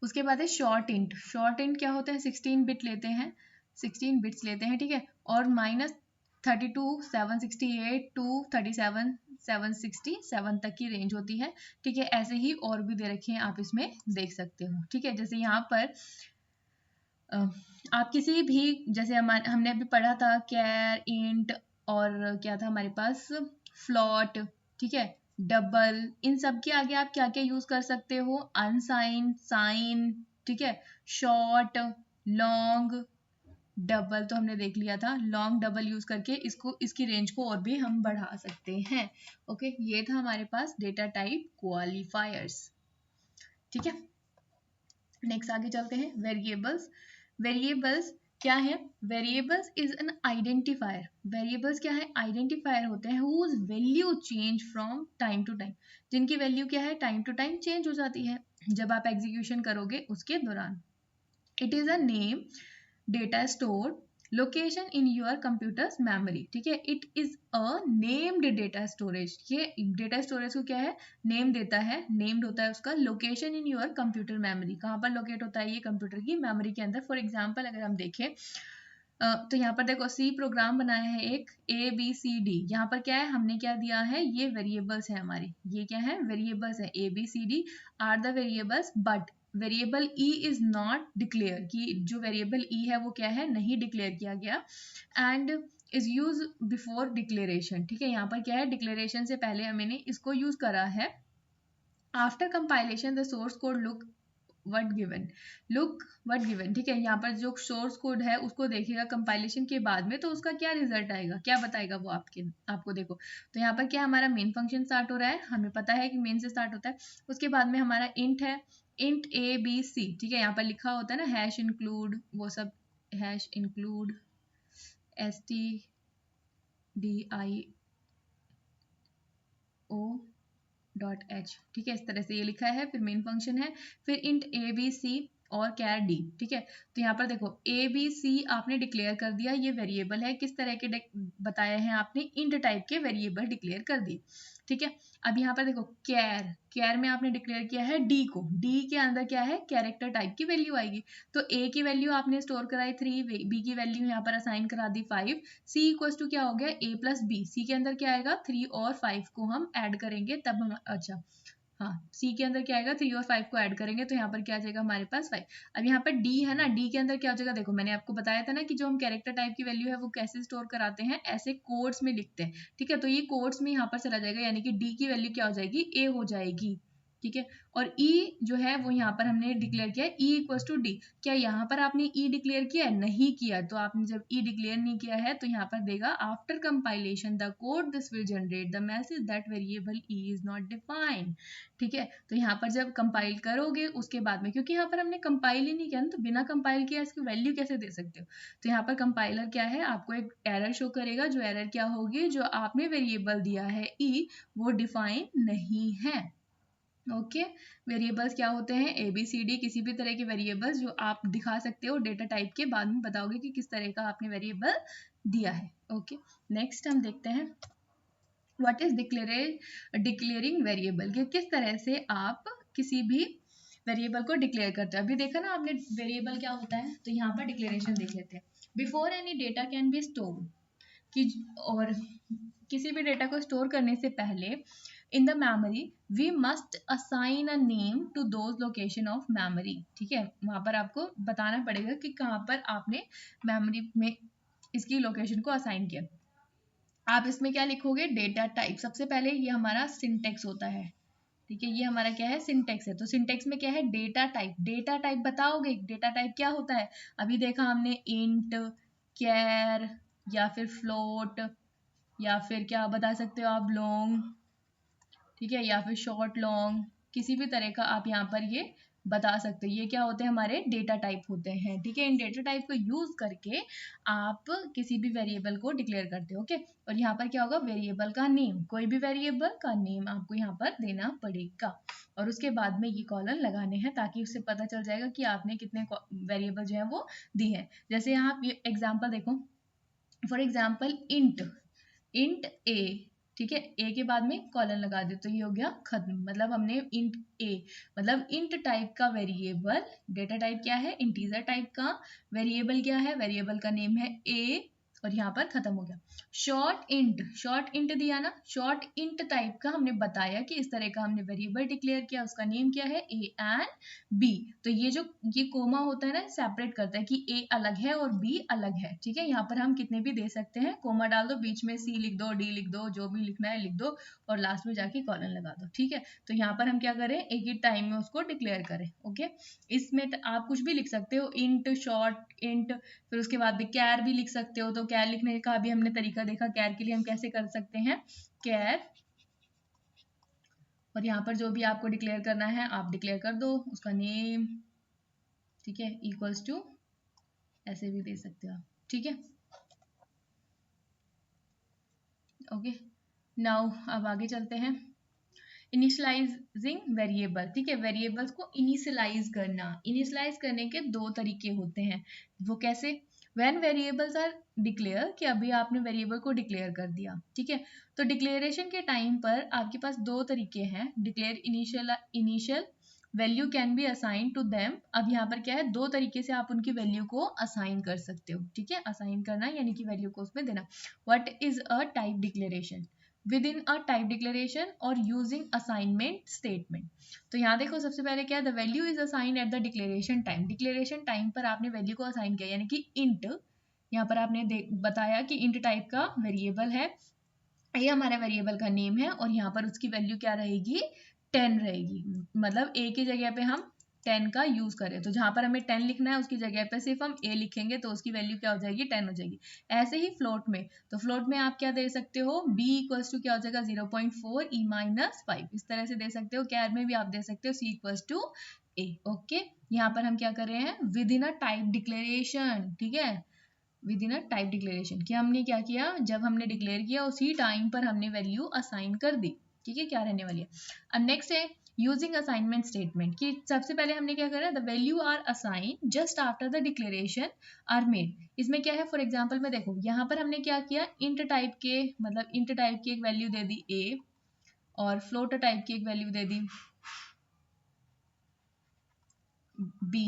उसके बाद है शॉर्ट इंट। शॉर्ट इंट क्या होता है, 16 बिट लेते हैं, 16 बिट्स लेते हैं, ठीक है, और -32 768 टू 37 767 तक की रेंज होती है, ठीक है। ऐसे ही और भी दे रखे हैं, आप इसमें देख सकते हो, ठीक है। जैसे यहाँ पर आप किसी भी, जैसे हमने अभी पढ़ा था कैर, इंट, और क्या था हमारे पास, फ्लॉट, ठीक है, डबल, इन सब के आगे आप क्या क्या यूज कर सकते हो, अनसाइन, साइन, ठीक है, शॉर्ट, लॉन्ग, डबल तो हमने देख लिया था, लॉन्ग डबल यूज करके इसकी रेंज को और भी हम बढ़ा सकते हैं। ओके, ये था हमारे पास डेटा टाइप क्वालिफायर्स, ठीक है। नेक्स्ट आगे चलते हैं, वेरिएबल्स। वेरिएबल्स क्या है, variables is an identifier. Variables क्या है, आइडेंटिफायर होते हैं whose value change from time to time, जिनकी वैल्यू क्या है, टाइम टू टाइम चेंज हो जाती है जब आप एग्जीक्यूशन करोगे उसके दौरान। It is a name, data store, location in your computers memory, ठीक है। It is a named data storage, ये डेटा स्टोरेज को क्या है, नेम देता है, नेम्ड होता है उसका। Location in your computer memory, कहाँ पर लोकेट होता है ये, कंप्यूटर की मेमोरी के अंदर। फॉर एग्जाम्पल अगर हम देखें तो यहाँ पर देखो सी प्रोग्राम बनाया है एक ABCD, यहाँ पर क्या है, हमने क्या दिया है, ये वेरिएबल्स है हमारे, ये क्या है, वेरिएबल्स है, ABCD are the variables, but variable e is not declare, कि जो वेरिएबल ई है वो क्या है, नहीं डिक्लेयर किया गया, and is use before declaration, ठीक है। यहाँ पर क्या है, डिक्लेरेशन से पहले मैंने इसको यूज करा है। After compilation the source code look what given, ठीक है। यहाँ पर जो सोर्स कोड है उसको देखेगा कंपाइलेशन के बाद में, तो उसका क्या रिजल्ट आएगा, क्या बताएगा वो आपको देखो। तो यहाँ पर क्या हमारा मेन फंक्शन स्टार्ट हो रहा है, हमें पता है कि मेन से स्टार्ट होता है। उसके बाद में हमारा इंट है, इंट ABC, ठीक है। यहाँ पर लिखा होता है ना हैश इंक्लूड, वो सब, हैश इंक्लूड stdio.h, ठीक है, इस तरह से ये लिखा है। फिर मेन फंक्शन है, फिर इंट ABC और कैर डी, ठीक है। तो यहाँ पर देखो ABC आपने डिक्लेयर कर दिया, ये वेरिएबल है, किस तरह के बताए हैं आपने, इंट टाइप के वेरिएबल डिक्लेयर कर दिए, ठीक है। अब यहाँ पर देखो कैर में आपने डिक्लेयर किया है डी को, डी के अंदर क्या है, कैरेक्टर टाइप की वैल्यू आएगी। तो ए की वैल्यू आपने स्टोर कराई 3, बी की वैल्यू यहाँ पर असाइन करा दी 5, सी इक्वल टू क्या हो गया, A+B, सी के अंदर क्या आएगा, 3 और 5 को हम ऐड करेंगे तब हम, अच्छा हाँ, सी के अंदर क्या आएगा, 3 और 5 को ऐड करेंगे तो यहाँ पर क्या आ जाएगा हमारे पास 5। अब यहाँ पर डी है ना, डी के अंदर क्या हो जाएगा, देखो मैंने आपको बताया था ना कि जो हम कैरेक्टर टाइप की वैल्यू है वो कैसे स्टोर कराते हैं, ऐसे कोड्स में लिखते हैं, ठीक है। तो ये कोड्स में यहाँ पर चला जाएगा, यानी कि डी की वैल्यू क्या हो जाएगी, ए हो जाएगी, ठीक है। और ई जो है वो यहाँ पर हमने डिक्लेयर किया है ई इक्वल टू डी। क्या यहाँ पर आपने ई डिक्लेयर किया है, नहीं किया। तो आपने जब ई डिक्लेयर नहीं किया है तो यहाँ पर देगा after compilation the code this will generate the message that variable e is not defined, ठीक है। तो यहाँ पर जब कंपाइल करोगे उसके बाद में, क्योंकि यहाँ पर हमने कंपाइल ही नहीं किया ना, तो बिना कंपाइल किया इसकी वैल्यू कैसे दे सकते हो। तो यहाँ पर कंपाइलर क्या है, आपको एक एरर शो करेगा, जो एरर क्या होगी, जो आपने वेरिएबल दिया है ई वो डिफाइन नहीं है। ओके, वेरिएबल्स क्या होते हैं, ABCD, किसी भी तरह के वेरिएबल्स जो आप दिखा सकते हो डेटा टाइप के, बाद में बताओगे कि किस तरह का आपने वेरिएबल दिया है। ओके, नेक्स्ट हम देखते हैं व्हाट इज डिक्लेयरिंग वेरिएबल, कि किस तरह से आप किसी भी वेरिएबल को डिक्लेयर करते हो। अभी देखा ना आपने वेरिएबल क्या होता है, तो यहाँ पर डिक्लेरेशन देख लेते हैं। Before any data can be stored, कि और किसी भी डेटा को स्टोर करने से पहले in the memory we must assign a name to those location of memory, ठीक है। वहां पर आपको बताना पड़ेगा कि कहाँ पर आपने मेमोरी में इसकी लोकेशन को असाइन किया। आप इसमें क्या लिखोगे, डेटा टाइप, सबसे पहले ये हमारा सिंटेक्स होता है, ठीक है, ये हमारा क्या है, सिंटेक्स है। तो सिंटेक्स में क्या है, डेटा टाइप, डेटा टाइप बताओगे, डेटा टाइप क्या होता है, अभी देखा हमने इंट, कैर, या फिर फ्लोट, या फिर क्या बता सकते हो आप, लॉन्ग, ठीक है, या फिर शॉर्ट लॉन्ग, किसी भी तरह का आप यहाँ पर ये बता सकते हो। ये क्या होते हैं, हमारे डेटा टाइप होते हैं, ठीक है। इन डेटा टाइप को यूज करके आप किसी भी वेरिएबल को डिक्लेयर करते हो, ओके। और यहाँ पर क्या होगा, वेरिएबल का नेम, कोई भी वेरिएबल का नेम आपको यहाँ पर देना पड़ेगा और उसके बाद में ये कॉलन लगाने हैं ताकि उससे पता चल जाएगा कि आपने कितने वेरिएबल जो है वो दी है। जैसे यहाँ आप ये एग्जाम्पल देखो, फॉर एग्जाम्पल इंट ए, ठीक है, ए के बाद में कॉलन लगा दे तो ये हो गया खत्म। मतलब हमने इंट ए, मतलब इंट टाइप का वेरिएबल, डेटा टाइप क्या है, इंटीजर टाइप का, वेरिएबल क्या है, वेरिएबल का नेम है ए, और यहाँ पर खत्म हो गया। शॉर्ट इंट दिया ना, शॉर्ट इंट टाइप का हमने बताया कि इस तरह का हमने वेरिएबल डिक्लेयर किया, उसका नेम क्या है, ए एंड बी। तो ये कोमा होता है ना, सेपरेट करता है कि ए अलग है और बी अलग है, ठीक है। यहाँ पर हम कितने भी दे सकते हैं, कोमा डाल दो, बीच में सी लिख दो, डी लिख दो, जो भी लिखना है लिख दो और लास्ट में जाके कॉलन लगा दो, ठीक है। तो यहाँ पर हम क्या करें, एक ही टाइम में उसको डिक्लेयर करें, ओके। इसमें आप कुछ भी लिख सकते हो, इंट, शॉर्ट इंट, फिर उसके बाद भी कैर भी लिख सकते हो। तो कैर लिखने का भी हमने तरीका देखा, कैर के लिए हम कैसे कर सकते हैं, कैर, और यहाँ पर जो भी आपको डिक्लेयर करना है आप डिक्लेयर कर दो, उसका नेम, ठीक है, इक्वल्स टू, ऐसे भी दे सकते हो आप, ठीक है, ओके। नाउ अब आगे चलते हैं, इनिशियलाइजिंग वेरिएबल, ठीक है। वेरिएबल्स को इनिशियलाइज करना, इनिशियलाइज करने के दो तरीके होते हैं, वो कैसे, व्हेन वेरिएबल्स आर डिक्लेयर, कि अभी आपने वेरिएबल को डिक्लेयर कर दिया, ठीक है। तो डिक्लेरेशन के टाइम पर आपके पास दो तरीके हैं, declare initial value can be assign to them. अब यहाँ पर क्या है, दो तरीके से आप उनकी वैल्यू को असाइन कर सकते हो, ठीक है। असाइन करना यानी कि वैल्यू को उसमें देना। What is a type declaration, within a type declaration or using assignment statement। तो यहाँ देखो सबसे पहले क्या है, the value is assigned at the declaration time। declaration time पर आपने वैल्यू को असाइन किया, यानी कि int, यहाँ पर आपने बताया कि int टाइप का वेरिएबल है, ये हमारा वेरिएबल का नेम है और यहाँ पर उसकी वैल्यू क्या रहेगी, 10 रहेगी। मतलब a की जगह पे हम 10 का यूज करें, तो जहां पर हमें 10 लिखना है उसकी जगह पे सिर्फ हम a लिखेंगे तो उसकी वैल्यू क्या हो जाएगी, 10 हो जाएगी। ऐसे ही फ्लोट में, तो फ्लोट में आप क्या दे सकते हो, b इक्वल्स टू क्या हो जाएगा, 0.4 e माइनस 5, इस तरह से दे सकते हो। कैर में भी आप दे सकते हो c equals to a, okay. यहाँ पर हम क्या कर रहे हैं, within a type declaration, ठीक है, within a type declaration, कि हमने क्या किया, जब हमने डिक्लेयर किया उसी टाइम पर हमने वैल्यू असाइन कर दी, ठीक है, क्या रहने वाली है। अब नेक्स्ट है यूजिंग असाइनमेंट स्टेटमेंट, कि सबसे पहले हमने क्या करा, the value are assign just after the declaration are made. इसमें क्या है, फॉर एग्जांपल में देखो यहाँ पर हमने क्या किया, इंट टाइप के, मतलब इंट टाइप की एक वैल्यू दे दी a, और फ्लोट टाइप की एक वैल्यू दे दी b,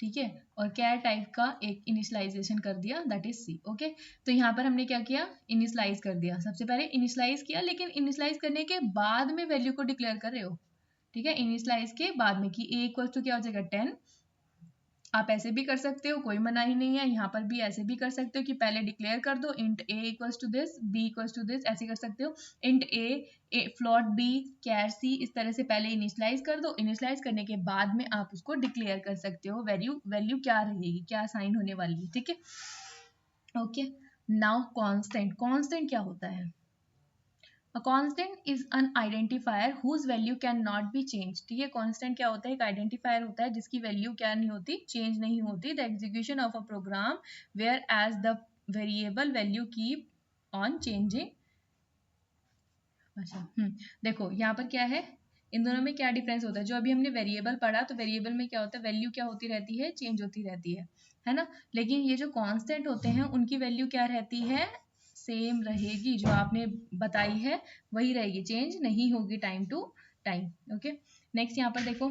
ठीक है, और कैर टाइप का एक इनिशियलाइजेशन कर दिया, दैट इज सी, ओके। तो यहाँ पर हमने क्या किया, इनिशियलाइज कर दिया, सबसे पहले इनिशियलाइज किया, लेकिन इनिशियलाइज करने के बाद में वैल्यू को डिक्लेयर कर रहे हो, ठीक है, इनिशियलाइज के बाद में, कि a इक्वल टू क्या हो जाएगा, 10। आप ऐसे भी कर सकते हो, कोई मना ही नहीं है, यहाँ पर भी ऐसे भी कर सकते हो कि पहले डिक्लेयर कर दो int a equals to this, b equals to this, ऐसे कर सकते हो। Int a float b, char c, इस तरह से पहले इनिशियलाइज कर दो, इनिशियलाइज करने के बाद में आप उसको डिक्लेयर कर सकते हो, वैल्यू क्या रहेगी, क्या साइन होने वाली है, ठीक है, ओके। नाउ कांस्टेंट क्या होता है, A constant is an identifier whose value cannot be changed, ठीक है। कांस्टेंट क्या होता है, एक आइडेंटिफायर होता है जिसकी वैल्यू क्या नहीं होती, चेंज नहीं होती। The execution of a program whereas the variable value keep on changing. अच्छा, देखो यहाँ पर क्या है, इन दोनों में क्या डिफरेंस होता है, जो अभी हमने वेरिएबल पढ़ा, तो वेरिएबल में क्या होता है, वैल्यू क्या होती रहती है, चेंज होती रहती है ना। लेकिन ये जो कांस्टेंट होते हैं उनकी वैल्यू क्या रहती है, सेम रहेगी, जो आपने बताई है वही रहेगी, चेंज नहीं होगी time to time, okay. Next यहाँ पर देखो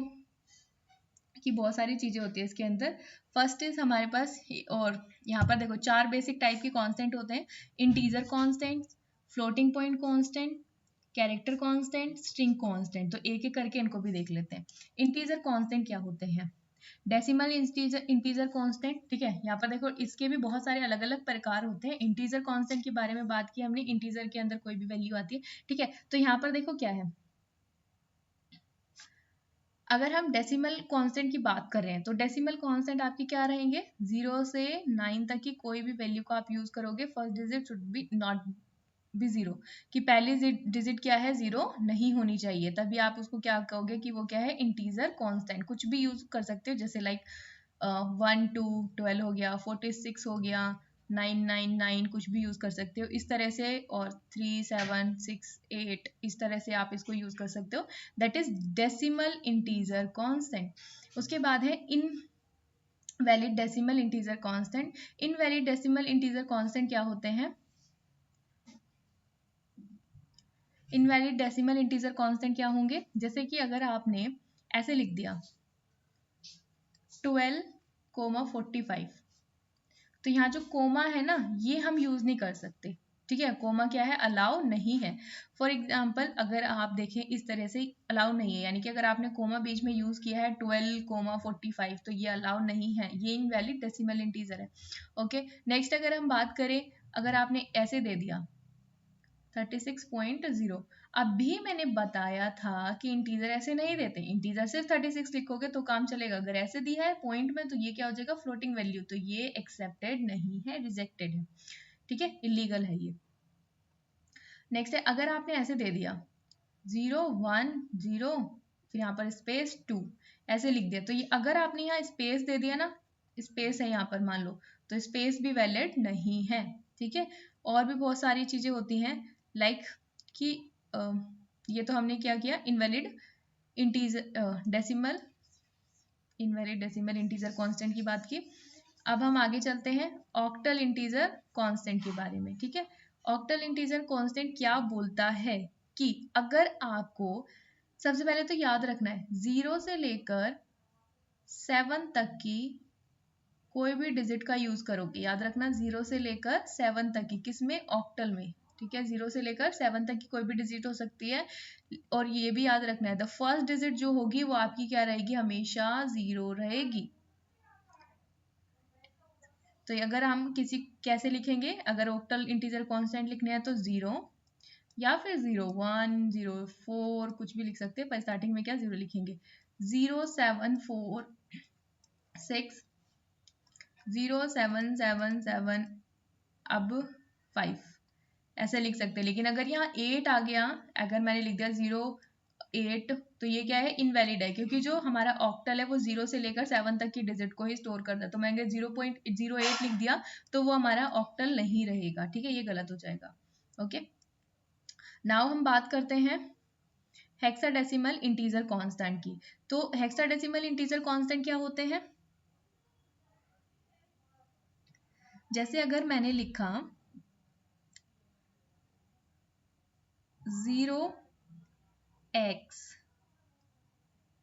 कि बहुत सारी चीजें होती है इसके अंदर। फर्स्ट इज हमारे पास, और यहाँ पर देखो 4 बेसिक टाइप के कांस्टेंट होते हैं, integer constant, floating point constant, character constant, string constant. तो एक एक करके इनको भी देख लेते हैं। इंटीजर कांस्टेंट क्या होते हैं, डेसिमल इंटीजर कांस्टेंट, ठीक है। यहाँ पर देखो इसके भी बहुत सारे अलग अलग प्रकार होते हैं। इंटीजर कांस्टेंट के बारे में बात की हमने, इंटीजर के अंदर कोई भी वैल्यू आती है, ठीक है। तो यहाँ पर देखो क्या है, अगर हम डेसिमल कांस्टेंट की बात कर रहे हैं तो डेसिमल कांस्टेंट आपकी क्या रहेंगे, 0 से 9 तक की कोई भी वैल्यू को आप यूज करोगे, first digit should be not भी जीरो, कि पहली डिजिट क्या है, जीरो नहीं होनी चाहिए, तभी आप उसको क्या कहोगे कि वो क्या है, इंटीजर कांस्टेंट। कुछ भी यूज कर सकते हो, जैसे लाइक 1 2 12 हो गया, 46 हो गया, 999 कुछ भी यूज कर सकते हो इस तरह से, और 3 7 6 8 इस तरह से आप इसको यूज कर सकते हो। That is decimal integer constant. उसके बाद है invalid decimal integer constant. Invalid decimal integer constant क्या होते हैं? इनवैलिड डेसिमल इंटीजर कांस्टेंट क्या होंगे? जैसे कि अगर आपने ऐसे लिख दिया 12,45, तो यहाँ जो कोमा है ना, ये हम यूज नहीं कर सकते, ठीक है। कोमा क्या है, अलाउ नहीं है। फॉर एग्जाम्पल अगर आप देखें इस तरह से अलाउ नहीं है, यानी कि अगर आपने कोमा बीच में यूज किया है 12,45, तो ये अलाउ नहीं है, ये इनवैलिड डेसिमल इंटीजर है। ओके, नेक्स्ट अगर हम बात करें, अगर आपने ऐसे दे दिया 36.0, अभी मैंने बताया था कि इंटीजर ऐसे नहीं देते, इंटीजर सिर्फ 36 लिखोगे तो काम चलेगा, अगर ऐसे दिया है पॉइंट में तो ये क्या हो जाएगा, फ्लोटिंग वैल्यू, तो ये एक्सेप्टेड नहीं है, रिजेक्टेड है, ठीक है, इलीगल है ये। नेक्स्ट है, अगर आपने ऐसे दे दिया 0 1 0 फिर यहाँ पर स्पेस 2 ऐसे लिख दिया, तो ये अगर आपने यहाँ स्पेस दे दिया ना, स्पेस है यहाँ पर मान लो, तो स्पेस भी वैलिड नहीं है, ठीक है। और भी बहुत सारी चीजें होती हैं, लाइक कि ये तो हमने क्या किया, invalid integer decimal invalid decimal integer constant की बात की। अब हम आगे चलते हैं ऑक्टल इंटीजर कांस्टेंट के बारे में, ठीक है। ऑक्टल इंटीजर कांस्टेंट क्या बोलता है कि अगर आपको सबसे पहले तो याद रखना है 0 से लेकर 7 तक की कोई भी डिजिट का यूज करोगे, याद रखना 0 से लेकर 7 तक की, किसमें, ऑक्टल में, ठीक है। 0 से लेकर 7 तक की कोई भी डिजिट हो सकती है, और ये भी याद रखना है द फर्स्ट डिजिट जो होगी वो आपकी क्या रहेगी, हमेशा 0 रहेगी। तो अगर हम किसी कैसे लिखेंगे, अगर ऑक्टल इंटीजर कांस्टेंट लिखने हैं तो 0 या फिर 0 1 0 4 कुछ भी लिख सकते हैं, पर स्टार्टिंग में क्या 0 लिखेंगे। 0 7 4 6 0 7 7 7 अब 5 ऐसे लिख सकते हैं। लेकिन अगर यहाँ 8 आ गया, अगर मैंने लिख दिया 0 8, तो ये क्या है, इनवैलिड है, क्योंकि जो हमारा ऑक्टल है वो 0 से लेकर 7 तक की डिजिट को ही स्टोर करता है। तो मैंने 0.08 लिख दिया तो वो हमारा ऑक्टल नहीं रहेगा, ठीक है, ये गलत हो जाएगा। ओके, नाउ हम बात करते हैं हेक्साडेसिमल इंटीजर कांस्टेंट की। तो हेक्साडेसिमल इंटीजर कांस्टेंट क्या होते हैं? जैसे अगर मैंने लिखा 0x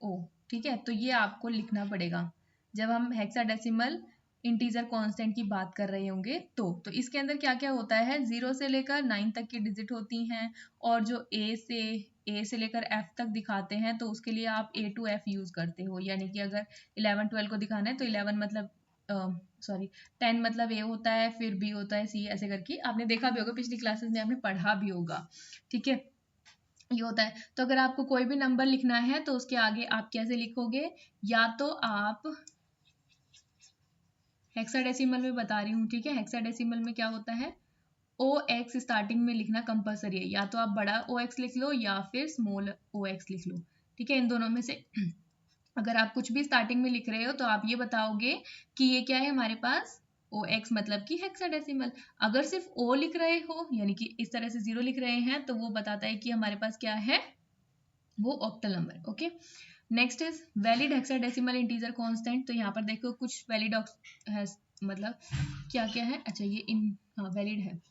ओ, ठीक है, तो ये आपको लिखना पड़ेगा जब हम हेक्साडेसिमल इंटीजर कांस्टेंट की बात कर रहे होंगे। तो इसके अंदर क्या क्या होता है, 0 से लेकर 9 तक की डिजिट होती हैं, और जो ए से लेकर एफ तक दिखाते हैं तो उसके लिए आप ए टू एफ यूज करते हो, यानी कि अगर 11 12 को दिखाना है तो 11 मतलब सॉरी 10 मतलब ए होता है, फिर बी होता है, सी, ऐसे करके आपने देखा भी होगा, पिछली क्लासेस में आपने पढ़ा भी होगा, ठीक है, ये होता है। तो अगर आपको कोई भी नंबर लिखना है तो उसके आगे आप कैसे लिखोगे, या तो आप हेक्साडेसिमल में बता रही हूँ, ठीक है, हेक्साडेसिमल में क्या होता है, ओ एक्स स्टार्टिंग में लिखना कंपलसरी है, या तो आप बड़ा ओ एक्स लिख लो या फिर स्मॉल ओ एक्स लिख लो, ठीक है, इन दोनों में से अगर आप कुछ भी स्टार्टिंग में लिख रहे हो तो आप ये बताओगे कि ये क्या है हमारे पास, ओ एक्स मतलब कि हेक्साडेसिमल। अगर सिर्फ ओ लिख रहे हो, यानी कि इस तरह से 0 लिख रहे हैं, तो वो बताता है कि हमारे पास क्या है, वो octal number. Okay, next is valid hexadecimal integer constant. तो यहाँ पर देखो कुछ वैलिड है, मतलब क्या क्या है, अच्छा ये इन हाँ वैलिड है,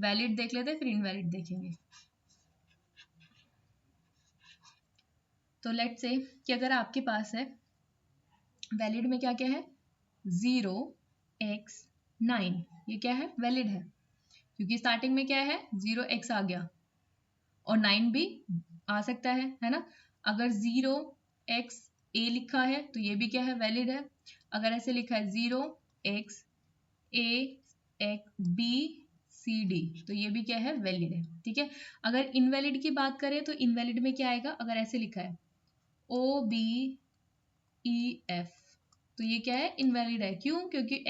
वैलिड देख लेते हैं फिर इनवैलिड देखेंगे। तो लेट्स से कि अगर आपके पास है वैलिड में क्या क्या है, 0x9, ये क्या है, वैलिड है, क्योंकि स्टार्टिंग में क्या है 0x आ गया, और 9 भी आ सकता है ना। अगर 0x a लिखा है तो ये भी क्या है, वैलिड है। अगर ऐसे लिखा है 0x a x b c d, तो ये भी क्या है, वैलिड है, ठीक है। अगर इनवैलिड की बात करें तो इनवैलिड में क्या आएगा, अगर ऐसे लिखा है o b e f, तो ये क्या है, इनवैलिड है। क्यों? क्योंकि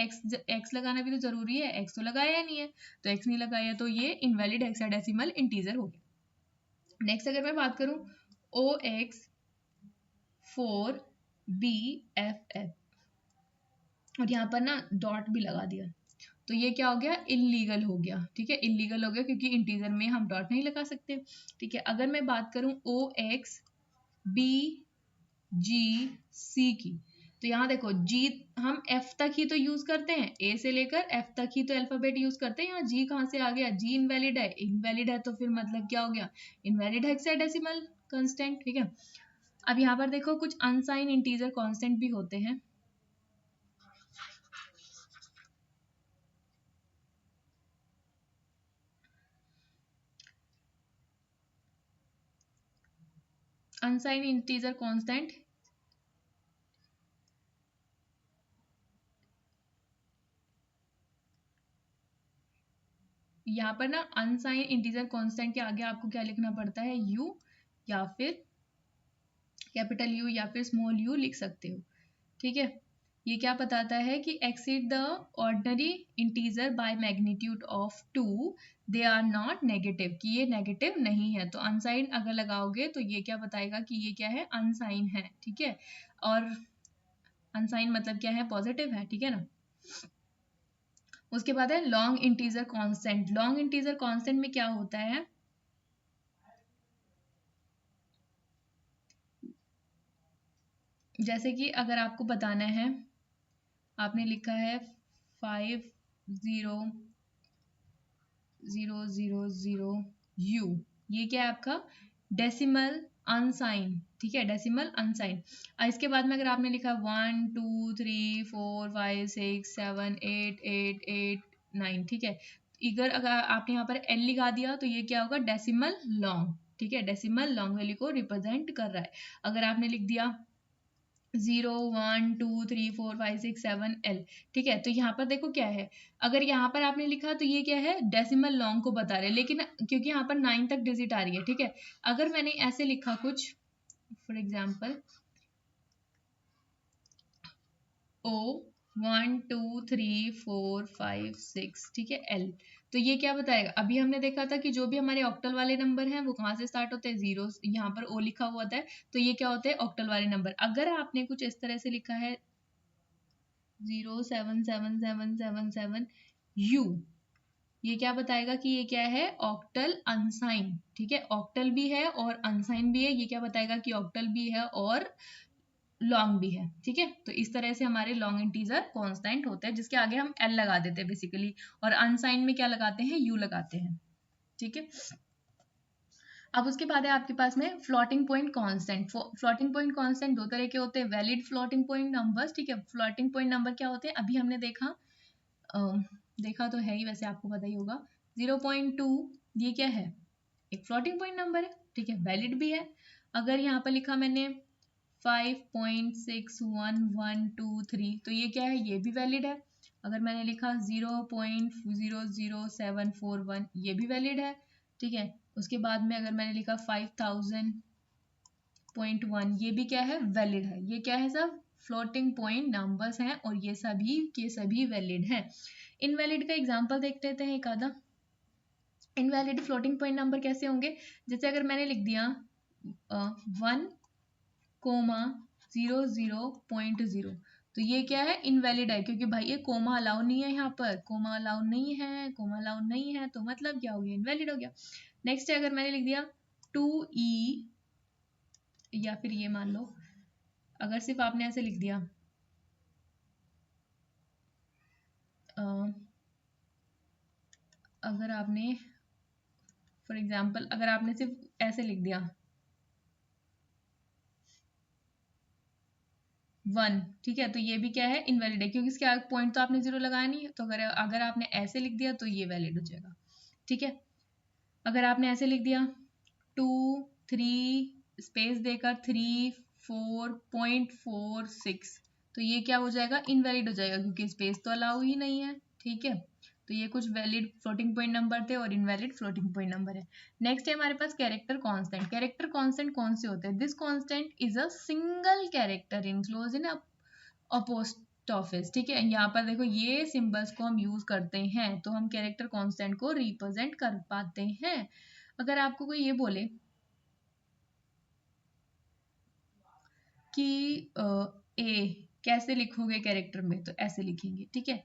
x लगाना भी तो जरूरी है, x तो लगाया नहीं है, तो x नहीं लगाया तो ये इनवैलिड हेक्साडेसिमल इंटीजर हो गया। नेक्स्ट अगर मैं बात करूं OX4BFF और यहाँ पर ना डॉट भी लगा दिया, तो ये क्या हो गया, इलीगल हो गया। ठीक है, इलीगल हो गया क्योंकि इंटीजर में हम डॉट नहीं लगा सकते। ठीक है, अगर मैं बात करूं OXBGC की, तो यहाँ देखो जी हम F तक ही तो यूज करते हैं, A से लेकर F तक ही तो अल्फाबेट यूज करते हैं। यहाँ G कहाँ से आ गया, G इनवैलिड है, इनवैलिड है तो फिर मतलब क्या हो गया, इनवैलिड हेक्साडेसिमल कांस्टेंट। ठीक है, अब यहाँ पर देखो कुछ अनसाइन इंटीजर कांस्टेंट भी होते हैं। अनसाइन इंटीजर कांस्टेंट यहाँ पर ना अनसाइन इंटीजर कांस्टेंट के आगे आपको क्या लिखना पड़ता है, u या फिर कैपिटल U या फिर स्मॉल u लिख सकते हो। ठीक है, ये क्या बताता है कि exceed the ordinary integer by magnitude of 2 they are not negative, कि ये नेगेटिव नहीं है। तो अनसाइन अगर लगाओगे तो ये क्या बताएगा कि ये क्या है, अनसाइन है। ठीक है, और अनसाइन मतलब क्या है, पॉजिटिव है। ठीक है ना, उसके बाद है long integer constant. Long integer constant में क्या होता है, जैसे कि अगर आपको बताना है, आपने लिखा है 5000u, ये क्या है आपका डेसिमल अनसाइन। ठीक है, डेसिमल अनसाइन। इसके बाद में अगर आपने लिखा 1 2 3 4 5 6 7 8 8 8 9, ठीक है, अगर आपने यहाँ पर एल लिखा दिया तो ये क्या होगा, डेसिमल लॉन्ग। ठीक है, डेसिमल लॉन्ग वैल्यू को रिप्रेजेंट कर रहा है। अगर आपने लिख दिया 0 1 2 3 4 5 6 7 L, ठीक है, तो यहाँ पर देखो क्या है, अगर यहाँ पर आपने लिखा तो ये क्या है, डेसिमल लॉन्ग को बता रहे हैं, लेकिन क्योंकि यहाँ पर 9 तक डिजिट आ रही है। ठीक है, अगर मैंने ऐसे लिखा कुछ, फॉर एग्जाम्पल O 1 2 3 4 5 6, ठीक है, L, तो ये क्या बताएगा, अभी हमने देखा था कि जो भी हमारे ऑक्टल वाले नंबर हैं वो कहाँ से स्टार्ट होते हैं, जीरो, यहाँ पर O लिखा हुआ था, तो ये क्या होते हैं, ऑक्टल वाले नंबर। अगर आपने कुछ इस तरह से लिखा है 0777777U, ये क्या बताएगा कि ये क्या है, ऑक्टल अनसाइन। ठीक है, ऑक्टल भी है और अनसाइन भी है, ये क्या बताएगा कि ऑक्टल भी है और लॉन्ग भी है। ठीक है, तो इस तरह से हमारे लॉन्ग इंटीजर कांस्टेंट होते हैं जिसके आगे हम L लगा देते हैं बेसिकली, और अनसाइन में क्या लगाते हैं, U लगाते हैं। ठीक है, अब उसके बाद है आपके पास में floating point constant. Floating point constant दो तरह के होते हैं, वैलिड फ्लोटिंग पॉइंट नंबर्स। ठीक है, फ्लोटिंग पॉइंट नंबर क्या होते हैं, अभी हमने देखा तो है ही, वैसे आपको पता ही होगा। 0.2 ये क्या है, एक फ्लोटिंग पॉइंट नंबर है। ठीक है, वैलिड भी है। अगर यहाँ पर लिखा मैंने 5.61123, तो ये क्या है, ये भी वैलिड है। अगर मैंने लिखा 0.00741, ये भी वैलिड है। ठीक है, उसके बाद में अगर मैंने लिखा 5000.1, ये भी क्या है, वैलिड है। ये क्या है, सब फ्लोटिंग पॉइंट नंबर्स हैं और ये सभी के सभी वैलिड हैं। इनवैलिड का एग्जांपल देख लेते हैं एक आधा। इनवैलिड फ्लोटिंग पॉइंट नंबर कैसे होंगे, जैसे अगर मैंने लिख दिया 1,00.0, तो ये क्या है, इनवैलिड है, क्योंकि भाई ये कोमा अलाउ नहीं है, यहाँ पर कोमा अलाउ नहीं है, कोमा अलाउ नहीं है, तो मतलब क्या हो गया, इनवैलिड हो गया। नेक्स्ट है, अगर मैंने लिख दिया 2E, या फिर ये मान लो, अगर सिर्फ आपने ऐसे लिख दिया अगर आपने फॉर एग्जाम्पल अगर आपने सिर्फ ऐसे लिख दिया 1, ठीक है, तो ये भी क्या है, इनवैलिड है, क्योंकि इसके पॉइंट तो आपने 0 लगाया नहीं है। तो अगर आपने ऐसे लिख दिया तो ये वैलिड हो जाएगा। ठीक है, अगर आपने ऐसे लिख दिया 2 3 स्पेस देकर 3 4.46, तो ये क्या हो जाएगा, इनवैलिड हो जाएगा, क्योंकि स्पेस तो अलाउ ही नहीं है। ठीक है, तो ये कुछ वैलिड फ्लोटिंग पॉइंट नंबर थे और इनवैलिड फ्लोटिंग पॉइंट नंबर है। नेक्स्ट है हमारे पास कैरेक्टर कांस्टेंट। कैरेक्टर कांस्टेंट कौन से होते हैं, this constant is a single character enclose in और पोस्ट ऑफिस, ठीक है। यहाँ पर देखो ये सिंबल्स को हम यूज करते हैं तो हम कैरेक्टर कांस्टेंट को रिप्रेजेंट कर पाते हैं। अगर आपको कोई ये बोले कि ए कैसे लिखोगे कैरेक्टर में, तो ऐसे लिखेंगे, ठीक है।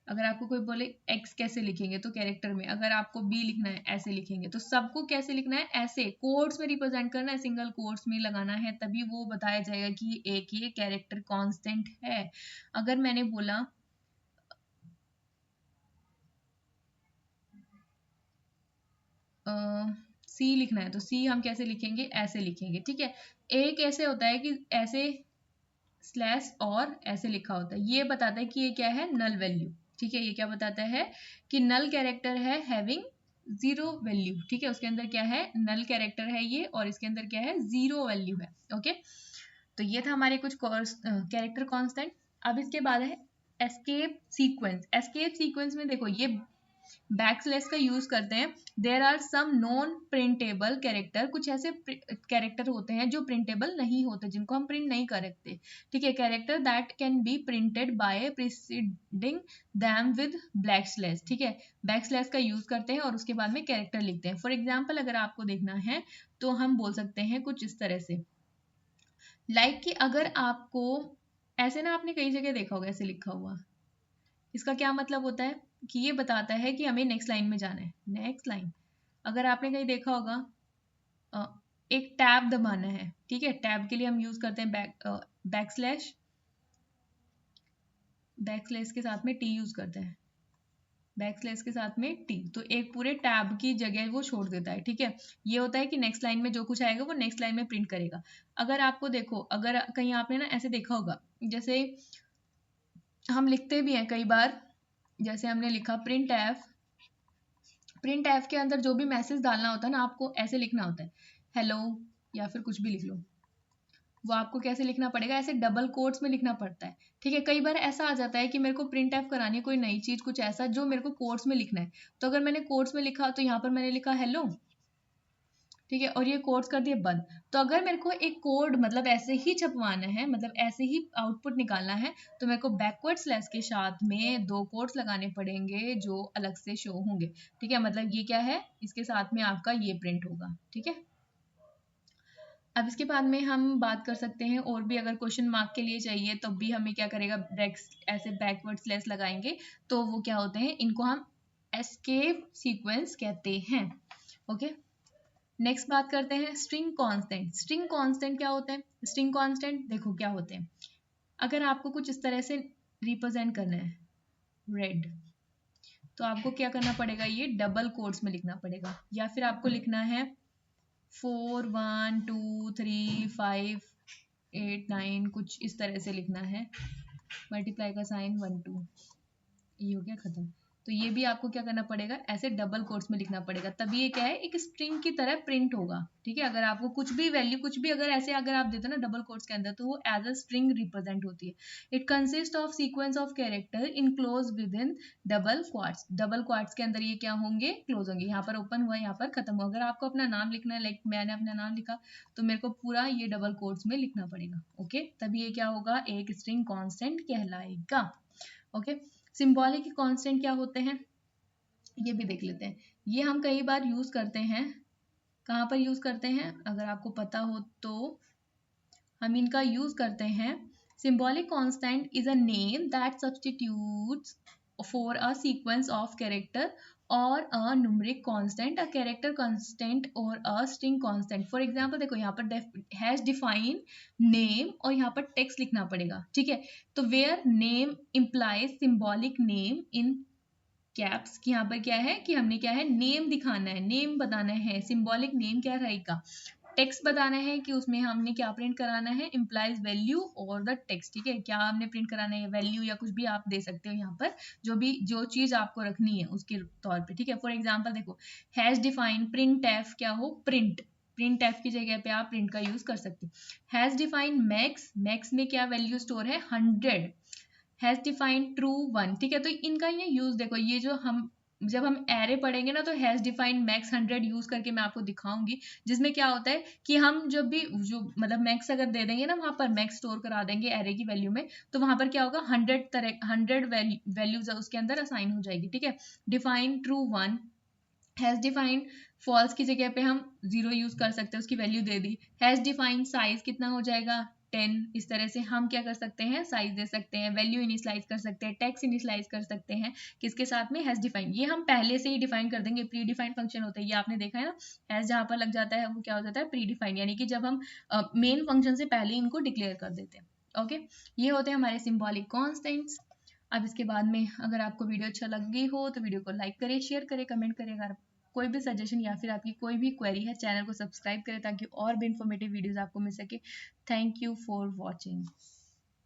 अगर आपको कोई बोले एक्स कैसे लिखेंगे तो कैरेक्टर में, अगर आपको बी लिखना है ऐसे लिखेंगे। तो सबको कैसे लिखना है, ऐसे कोट्स में रिप्रेजेंट करना है, सिंगल कोट्स में लगाना है, तभी वो बताया जाएगा कि एक ये कैरेक्टर कांस्टेंट है। अगर मैंने बोला सी लिखना है तो सी हम कैसे लिखेंगे, ऐसे लिखेंगे, ठीक है। एक ऐसे होता है कि ऐसे स्लैश और ऐसे लिखा होता है, ये बताता है कि ये क्या है, नल वैल्यू, ठीक है। ये क्या बताता है कि नल कैरेक्टर है हैविंग जीरो वैल्यू, ठीक है। उसके अंदर क्या है, नल कैरेक्टर है ये, और इसके अंदर क्या है, जीरो वैल्यू है, ओके। तो ये था हमारे कुछ कैरेक्टर कांस्टेंट। अब इसके बाद है एस्केप सीक्वेंस। एस्केप सीक्वेंस में देखो ये बैकस्लैश का यूज करते हैं। There are some non printable character, कुछ ऐसे कैरेक्टर होते हैं जो प्रिंटेबल नहीं होते, जिनको हम प्रिंट नहीं कर सकते, ठीक है। Character that can be printed by preceding them with black slash, ठीक है। बैक स्लैश का यूज करते हैं और उसके बाद में कैरेक्टर लिखते हैं। फॉर एग्जाम्पल अगर आपको देखना है तो हम बोल सकते हैं कुछ इस तरह से, लाइक कि अगर आपको ऐसे ना, आपने कई जगह देखा होगा ऐसे लिखा हुआ, इसका क्या मतलब होता है कि ये बताता है कि हमें नेक्स्ट लाइन में जाना है। नेक्स्ट लाइन, अगर आपने कहीं देखा होगा एक टैब दबाना है, ठीक है। टैब के लिए हम यूज करते हैं बैकस्लैश, बैकस्लैश के साथ में टी यूज करते हैं, बैकस्लैश के साथ में टी, तो एक पूरे टैब की जगह वो छोड़ देता है, ठीक है। ये होता है कि नेक्स्ट लाइन में जो कुछ आएगा वो नेक्स्ट लाइन में प्रिंट करेगा। अगर आपको देखो, अगर कहीं आपने ना ऐसे देखा होगा, जैसे हम लिखते भी हैं कई बार, जैसे हमने लिखा प्रिंट एफ, प्रिंट एफ के अंदर जो भी मैसेज डालना होता है ना, आपको ऐसे लिखना होता है, हेलो या फिर कुछ भी लिख लो, वो आपको कैसे लिखना पड़ेगा, ऐसे डबल कोट्स में लिखना पड़ता है, ठीक है। कई बार ऐसा आ जाता है कि मेरे को प्रिंट एफ करानी है कोई नई चीज, कुछ ऐसा जो मेरे को कोट्स में लिखना है, तो अगर मैंने कोट्स में लिखा तो यहाँ पर मैंने लिखा हेलो, ठीक है, और ये कोड्स कर दिए बंद। तो अगर मेरे को एक कोड मतलब ऐसे ही छपवाना है, मतलब ऐसे ही आउटपुट निकालना है, तो मेरे को बैकवर्ड स्लैश के साथ में दो कोड्स लगाने पड़ेंगे जो अलग से शो होंगे, ठीक है। मतलब ये क्या है, इसके साथ में आपका ये प्रिंट होगा, ठीक है। अब इसके बाद में हम बात कर सकते हैं और भी, अगर क्वेश्चन मार्क के लिए चाहिए तो भी हमें क्या करेगा, ऐसे बैकवर्ड स्लैश लगाएंगे, तो वो क्या होते हैं, इनको हम एस्केप सीक्वेंस कहते हैं, ओके। नेक्स्ट बात करते हैं स्ट्रिंग कांस्टेंट। स्ट्रिंग कांस्टेंट क्या होता है, स्ट्रिंग कांस्टेंट देखो क्या होते हैं। अगर आपको कुछ इस तरह से रिप्रेजेंट करना है रेड, तो आपको क्या करना पड़ेगा, ये डबल कोट्स में लिखना पड़ेगा, या फिर आपको लिखना है 4 1 2 3 5 8 9, कुछ इस तरह से लिखना है, मल्टीप्लाई का साइन 1 2, ये हो गया खत्म। तो ये भी आपको क्या करना पड़ेगा, ऐसे डबल कोट्स में लिखना पड़ेगा, तभी ये क्या है, एक स्ट्रिंग की तरह प्रिंट होगा, ठीक है। अगर आपको कुछ भी वैल्यू, कुछ भी अगर ऐसे अगर आप देते हो ना डबल कोट्स के अंदर, तो वो एज अ स्ट्रिंग रिप्रेजेंट होती है। It consist of sequence of character enclose with in double quotes. Double quotes के अंदर ये क्या होंगे, क्लोज होंगे, यहाँ पर ओपन हुआ, यहाँ पर खत्म हुआ। अगर आपको अपना नाम लिखना है, लाइक मैंने अपना नाम लिखा, तो मेरे को पूरा ये डबल कोट्स में लिखना पड़ेगा, ओके। तभी ये क्या होगा, एक स्ट्रिंग कॉन्स्टेंट कहलाएगा, ओके। सिंबॉलिक कांस्टेंट क्या होते हैं, ये भी देख लेते हैं। ये हम कई बार यूज करते हैं, कहाँ पर यूज करते हैं, अगर आपको पता हो तो हम इनका यूज करते हैं। Symbolic constant is a name that substitutes for a sequence of character और a numeric constant, a character constant और a string constant. For example देखो यहाँ पर हैश डिफाइन नेम और यहाँ पर टेक्स्ट लिखना पड़ेगा, ठीक है। तो where name implies symbolic name in caps, कि यहाँ पर क्या है कि हमने क्या है, नेम दिखाना है, नेम बताना है। सिंबॉलिक नेम क्या रहेगा, टेक्स्ट बताना है कि उसमें हमने क्या प्रिंट कराना है, इम्प्लाइज वैल्यू और द टेक्स्ट, ठीक है। क्या हमने प्रिंट कराना है, वैल्यू या कुछ भी आप दे सकते हो यहाँ पर, जो चीज आपको रखनी है उसके तौर पे, ठीक है। फॉर एग्जाम्पल देखो हैश डिफाइन प्रिंट एफ, क्या हो, प्रिंट, प्रिंट एफ की जगह पे आप प्रिंट का यूज कर सकते हो। हैश डिफाइन मैक्स, मैक्स में क्या वैल्यू स्टोर है 100, हैज डिफाइंड ट्रू 1, ठीक है। तो इनका ये यूज देखो, ये जो हम जब हम एरे पढ़ेंगे ना तो हैश डिफाइंड मैक्स 100 यूज करके मैं आपको दिखाऊंगी, जिसमें क्या होता है कि हम जब भी जो मतलब मैक्स अगर दे देंगे ना, वहां पर मैक्स स्टोर करा देंगे एरे की वैल्यू में, तो वहां पर क्या होगा 100 वैल्यूज उसके अंदर असाइन हो जाएगी, ठीक है। Define true 1, has defined false की जगह पे हम 0 यूज कर सकते हैं, उसकी value they the. Has defined size कितना हो जाएगा 10। इस तरह से हम क्या कर सकते हैं, साइज दे सकते हैं, वैल्यू इनिशलाइज कर सकते हैं, टेक्स्ट इनिशलाइज कर सकते हैं, किसके साथ में, हैज डिफाइंड। ये हम पहले से ही डिफाइन कर देंगे, प्री डिफाइंड फंक्शन होता है ये, आपने देखा है ना। हैज जहां पर लग जाता है वो क्या हो जाता है, प्री डिफाइंड, यानी कि जब हम मेन फंक्शन से पहले इनको डिक्लेयर कर देते हैं। ओके, ये होते हैं हमारे सिंबॉलिक कॉन्स्टेंट्स। अब इसके बाद में अगर आपको वीडियो अच्छा लगी हो तो वीडियो को लाइक करें, शेयर करें, कमेंट करें। अगर कोई भी सजेशन या फिर आपकी कोई भी क्वेरी है, चैनल को सब्सक्राइब करें ताकि और भी इंफॉर्मेटिव वीडियोस आपको मिल सके। Thank you for watching.